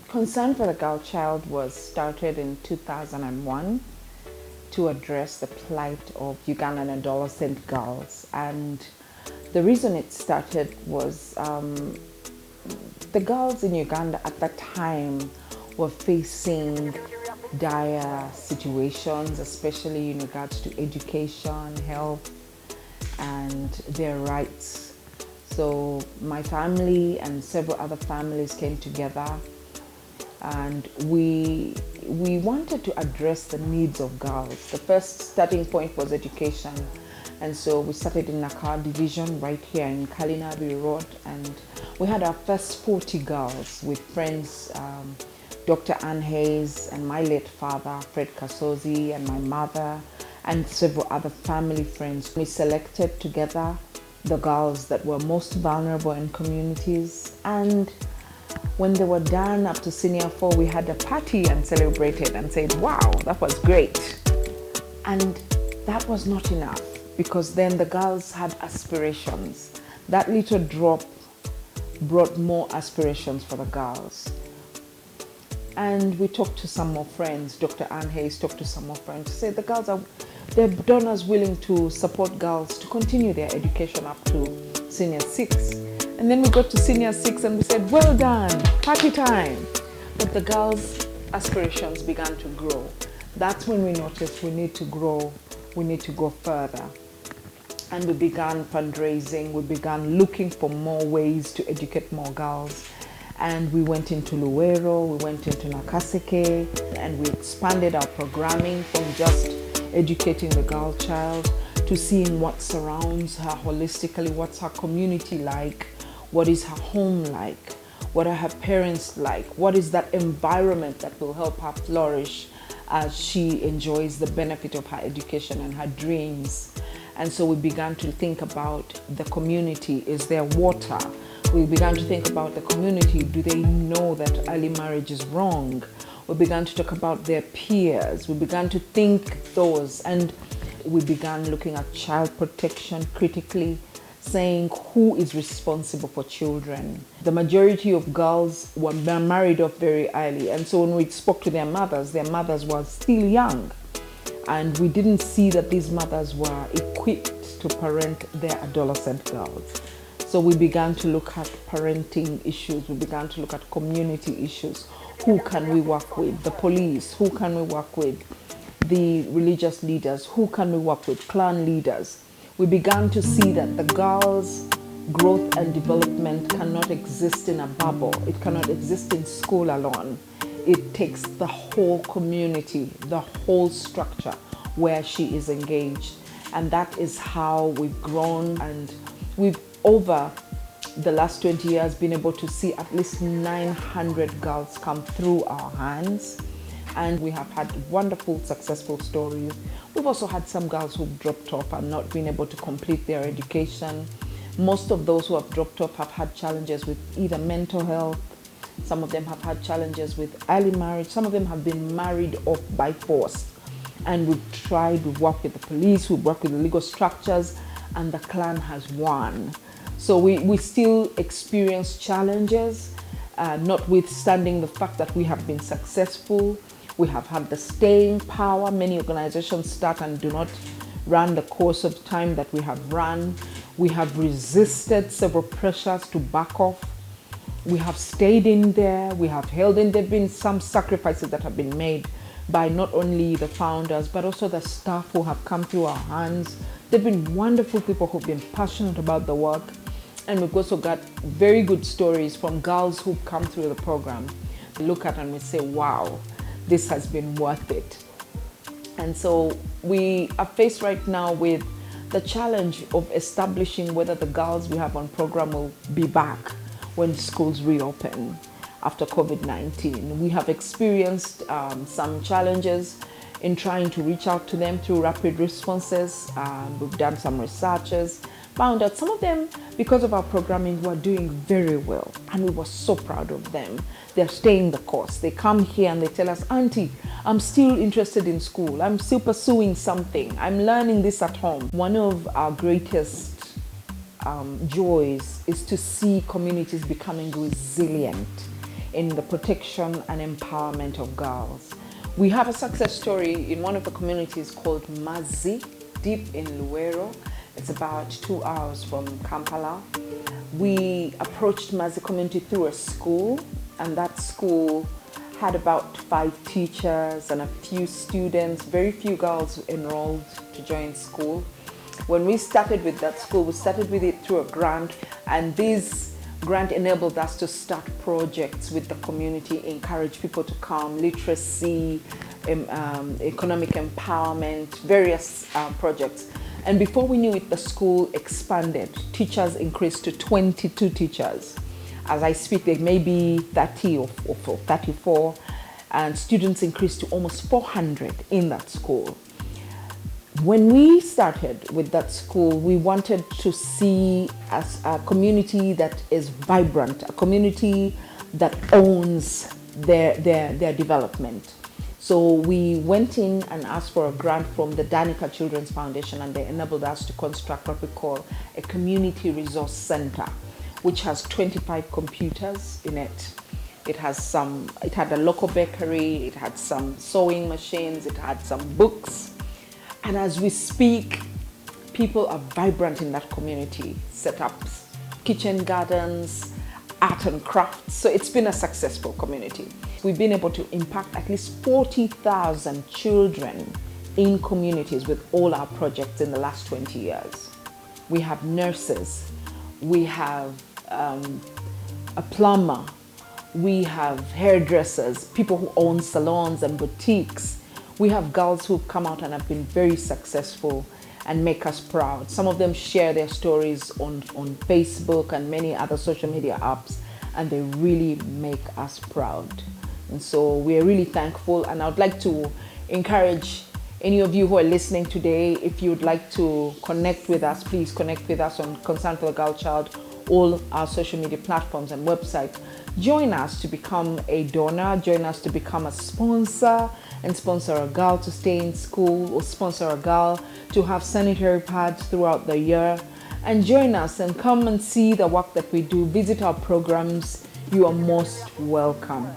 Concern for the Girl Child was started in 2001 to address the plight of Ugandan adolescent girls. And the reason it started was the girls in Uganda at that time were facing dire situations, especially in regards to education, health, and their rights. So my family and several other families came together, and we wanted to address the needs of girls. The first starting point was education, and so we started in Nakar division right here in Kalinabi Road, and we had our first 40 girls with friends, Dr. Ann Hayes and my late father, Fred Kasozi, and my mother, and several other family friends. We selected together the girls that were most vulnerable in communities, and when they were done up to senior 4, we had a party and celebrated and said, wow, that was great. And that was not enough, because then the girls had aspirations. That little drop brought more aspirations for the girls. And we talked to some more friends. Dr. Ann Hayes talked to some more friends to say the girls they're donors willing to support girls to continue their education up to senior 6. And then we got to senior 6 and we said, well done, party time. But the girls' aspirations began to grow. That's when we noticed we need to grow, we need to go further. And we began fundraising, we began looking for more ways to educate more girls. And we went into Luwero, we went into Nakaseke, and we expanded our programming from just educating the girl child to seeing what surrounds her holistically, what's her community like, what is her home like, what are her parents like, what is that environment that will help her flourish as she enjoys the benefit of her education and her dreams. And so we began to think about the community. Is there water? We began to think about the community. Do they know that early marriage is wrong? We began to talk about their peers. We began to think those, and we began looking at child protection critically, saying who is responsible for children. The majority of girls were married off very early, and so when we spoke to their mothers were still young, and we didn't see that these mothers were equipped to parent their adolescent girls. So we began to look at parenting issues, we began to look at community issues. Who can we work with? The police. Who can we work with? The religious leaders. Who can we work with? Clan leaders. We began to see that the girls' growth and development cannot exist in a bubble. It cannot exist in school alone. It takes the whole community, the whole structure where she is engaged. And that is how we've grown, and we've, over the last 20 years, been able to see at least 900 girls come through our hands. And we have had wonderful, successful stories. We've also had some girls who've dropped off and not been able to complete their education. Most of those who have dropped off have had challenges with either mental health. Some of them have had challenges with early marriage. Some of them have been married off by force. And we've tried, we've worked with the police, we've worked with the legal structures, and the clan has won. So we still experience challenges, notwithstanding the fact that we have been successful. We have had the staying power. Many organizations start and do not run the course of time that we have run. We have resisted several pressures to back off. We have stayed in there. We have held in. There have been some sacrifices that have been made by not only the founders, but also the staff who have come through our hands. They've been wonderful people who've been passionate about the work. And we've also got very good stories from girls who've come through the program. We look at and we say, wow, this has been worth it. And so we are faced right now with the challenge of establishing whether the girls we have on program will be back when schools reopen after COVID-19. We have experienced some challenges in trying to reach out to them through rapid responses. We've done some researches, found that some of them, because of our programming, were doing very well, and we were so proud of them. They're staying the course. They come here and they tell us, Auntie, I'm still interested in school. I'm still pursuing something. I'm learning this at home. One of our greatest joys is to see communities becoming resilient in the protection and empowerment of girls. We have a success story in one of the communities called Mazi, deep in Luwero. It's about 2 hours from Kampala. We approached Mazi community through a school, and that school had about 5 teachers and a few students, very few girls enrolled to join school. When we started with that school, we started with it through a grant, and this grant enabled us to start projects with the community, encourage people to come, literacy, economic empowerment, various projects. And before we knew it, the school expanded. Teachers increased to 22 teachers. As I speak, there may be 30 or 34, and students increased to almost 400 in that school. When we started with that school, we wanted to see as a community that is vibrant, a community that owns their development. So we went in and asked for a grant from the Danica Children's Foundation, and they enabled us to construct what we call a community resource center, which has 25 computers in it. It had a local bakery, it had some sewing machines, it had some books. And as we speak, people are vibrant in that community, set up kitchen gardens, art and crafts. So it's been a successful community. We've been able to impact at least 40,000 children in communities with all our projects in the last 20 years. We have nurses, we have a plumber, we have hairdressers, people who own salons and boutiques. We have girls who've come out and have been very successful and make us proud. Some of them share their stories on Facebook and many other social media apps, and they really make us proud. And so we're really thankful, and I would like to encourage any of you who are listening today, if you would like to connect with us, please connect with us on Concern for the Girl Child, all our social media platforms and websites. Join us to become a donor, join us to become a sponsor, and sponsor a girl to stay in school, or sponsor a girl to have sanitary pads throughout the year. And join us and come and see the work that we do. Visit our programs. You are most welcome.